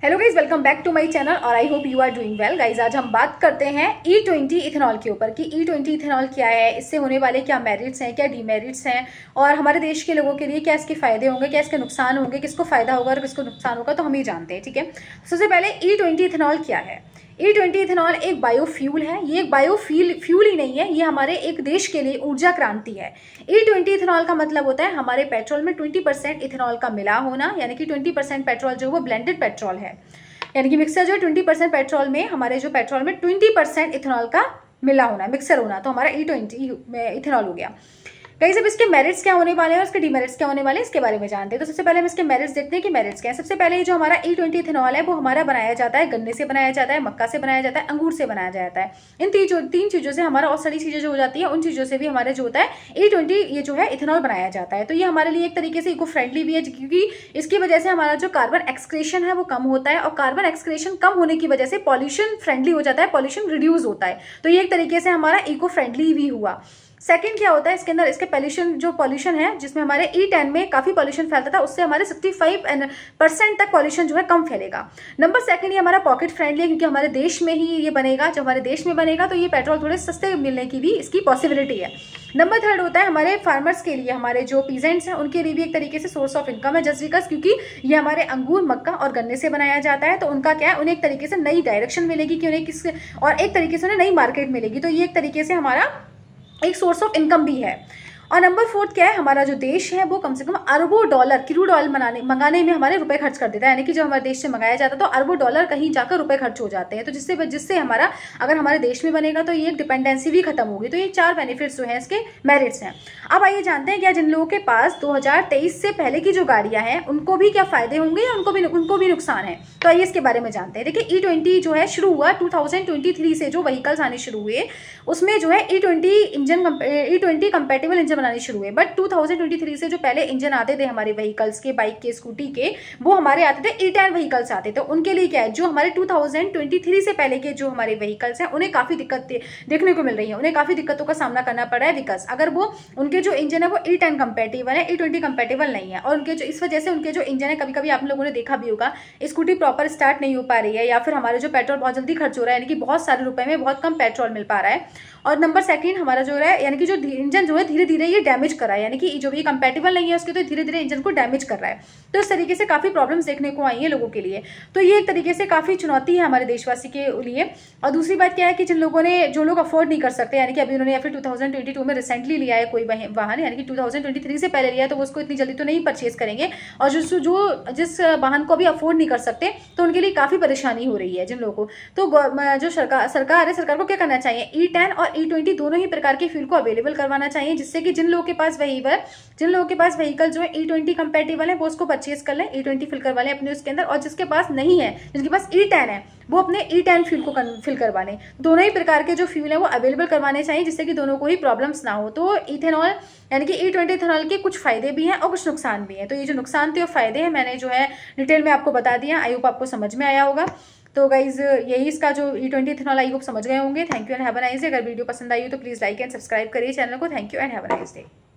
Hello guys, welcome back to my channel और I hope you are doing well. Guys आज हम बात करते हैं E20 इथेनॉल के ऊपर कि E20 इथेनॉल क्या है, इससे होने वाले क्या मेरिट्स हैं, क्या डीमेरिट्स हैं और हमारे देश के लोगों के लिए क्या इसके फायदे होंगे, क्या इसके नुकसान होंगे, किसको फायदा होगा और किसको नुकसान होगा, तो हम ही जानते हैं। ठीक है, सबसे पहले E20 इथेनॉल क्या है। E20 इथेनॉल एक बायोफ्यूल है। ये एक बायोफ्यूल ही नहीं है, ये हमारे एक देश के लिए ऊर्जा क्रांति है। E20 इथेनॉल का मतलब होता है हमारे पेट्रोल में 20% इथेनॉल का मिला होना, यानी कि 20% पेट्रोल जो वो ब्लेंडेड पेट्रोल है, यानी कि मिक्सर जो है 20% पेट्रोल में, हमारे जो पेट्रोल में 20% इथेनॉल का मिला होना, मिक्सर होना, तो हमारा E20 इथेनॉल हो गया। कई सब इसके मेरिट्स क्या होने वाले हैं और इसके डिमेरिट्स क्या होने वाले हैं, इसके बारे में जानते हैं। तो सबसे पहले हम इसके मेरिट्स देखते हैं कि मेरिट्स क्या है। सबसे पहले जो हमारा E20 इथेनॉल है वो हमारा बनाया जाता है गन्ने से बनाया जाता है, मक्का से बनाया जाता है, अंगूर से बनाया जाता है। इन तीन चीजों से हमारा, और सारी चीजें जो हो जाती है उन चीजों से भी हमारे जो होता है E20 ये जो है इथेनॉल बनाया जाता है। तो ये हमारे लिए एक तरीके से इको फ्रेंडली भी है, क्योंकि इसकी वजह से हमारा जो कार्बन एक्सक्रेशन है वो कम होता है, और कार्बन एक्सक्रेशन कम होने की वजह से पॉल्यूशन फ्रेंडली हो जाता है, पॉल्यूशन रिड्यूस होता है। तो ये एक तरीके से हमारा इको फ्रेंडली भी हुआ। सेकंड क्या होता है इसके अंदर, इसके पॉल्यूशन है जिसमें हमारे E10 में काफी पॉल्यूशन फैलता था, उससे हमारे 65% तक पॉल्यूशन जो है कम फैलेगा। नंबर सेकंड, ये हमारा पॉकेट फ्रेंडली है, क्योंकि हमारे देश में ही ये बनेगा। जब हमारे देश में बनेगा तो ये पेट्रोल थोड़े सस्ते मिलने की भी इसकी पॉसिबिलिटी है। नंबर थर्ड होता है हमारे फार्मर्स के लिए, हमारे जो पीजेंट्स हैं उनके लिए भी एक तरीके से सोर्स ऑफ इनकम है, जस्ट बिकॉज क्योंकि ये हमारे अंगूर, मक्का और गन्ने से बनाया जाता है। तो उनका क्या है, उन्हें एक तरीके से नई डायरेक्शन मिलेगी कि उन्हें किस, और एक तरीके से उन्हें नई मार्केट मिलेगी। तो ये एक तरीके से हमारा एक सोर्स ऑफ इनकम भी है। और नंबर फोर्थ क्या है, हमारा जो देश है वो कम से कम अरबों डॉलर क्रूड ऑयल मंगाने में हमारे रुपए खर्च कर देता है, यानी कि जो हमारे देश से मंगाया जाता है तो अरबों डॉलर कहीं जाकर रुपए खर्च हो जाते हैं। तो जिससे हमारा, अगर हमारे देश में बनेगा तो ये एक डिपेंडेंसी भी खत्म होगी। तो ये 4 बेनिफिट्स जो है इसके मेरिट्स हैं। अब आइए जानते हैं क्या जिन लोगों के पास 2023 से पहले की जो गाड़ियां हैं उनको भी क्या फायदे होंगे या उनको भी नुकसान है। तो आइए इसके बारे में जानते हैं। देखिए E20 जो है शुरू हुआ 2023 से, जो व्हीकल्स आने शुरू हुए उसमें जो है E20 कंपेटेबल इंजन बनाने शुरू हुए। बट 2023 से जो पहले इंजन आते थे हमारे व्हीकल्स के, बाइक के, स्कूटी के, वो हमारे आते थे E10 व्हीकल्स आते थे। उनके लिए क्या है, जो हमारे 2023 से पहले के जो हमारे व्हीकल्स हैं उन्हें काफी दिक्कतें देखने को मिल रही है, उन्हें काफी दिक्कतों का सामना करना पड़ रहा है, बिकॉज अगर वो उनके जो इंजन है वो E10 कंपेटेबल है, E20 कंपेटेबल नहीं है। और उनके जो, इस वजह से उनके जो इंजन है, कभी कभी आप लोगों ने देखा भी होगा, स्कूटी प्रॉपर स्टार्ट नहीं हो पा रही है, या फिर हमारे जो पेट्रोल बहुत जल्दी खर्च हो रहा है, यानी कि बहुत सारे रुपए में बहुत कम पेट्रोल मिल पा रहा है। और नंबर सेकंड, हमारा जो है, यानी कि जो इंजन जो है धीरे धीरे ये डैमेज कर रहा है, यानी कि जो भी कंपेटेबल नहीं है उसके, तो धीरे धीरे इंजन को डैमेज कर रहा है। तो इस तरीके से काफी प्रॉब्लम्स देखने को आई है लोगों के लिए। तो ये एक तरीके से काफी चुनौती है हमारे देशवासी के लिए। और दूसरी बात क्या है कि जो लोग अफोर्ड नहीं कर सकते, यानी कि अभी उन्होंने या फिर 2022 में रिसेंटली लिया है कोई वाहन, यानी कि 2023 से पहले लिया है, तो वो उसको इतनी जल्दी तो नहीं परचेज करेंगे। और जिस वाहन को भी अफोर्ड नहीं कर सकते तो उनके लिए काफी परेशानी हो रही है जिन लोगों को। तो जो सरकार है, सरकार को क्या करना चाहिए, E10 और E20 दोनों ही प्रकार के फ्यूल को अवेलेबल करवाना चाहिए, जिससे कि जिन लोगों के पास व्हीकल जो है E20 कंपेटेबल है वो उसको परचेज कर लें, E20 फिल करवा लें अपने उसके अंदर। और जिसके पास नहीं है, जिनके पास E10 है, वो अपने E10 फ्यूल को फिल करवा लें। दोनों ही प्रकार के जो फ्यूल है वो अवेलेबल करवाने चाहिए, जिससे कि दोनों को ही प्रॉब्लम्स ना हो। तो इथेनॉल, यानी कि E20 इथेनॉल के कुछ फायदे भी हैं और कुछ नुकसान भी हैं। तो ये जो नुकसान थे और फायदे हैं मैंने जो है डिटेल में आपको बता दिया। आई होप आपको समझ में आया होगा। तो गाइज यही इसका जो E20 इथेनॉल, आई होप समझ गए होंगे। Thank you and have a nice day. अगर वीडियो पसंद आई हो तो प्लीज लाइक एंड सब्सक्राइब करिए चैनल को। Thank you and have a nice day.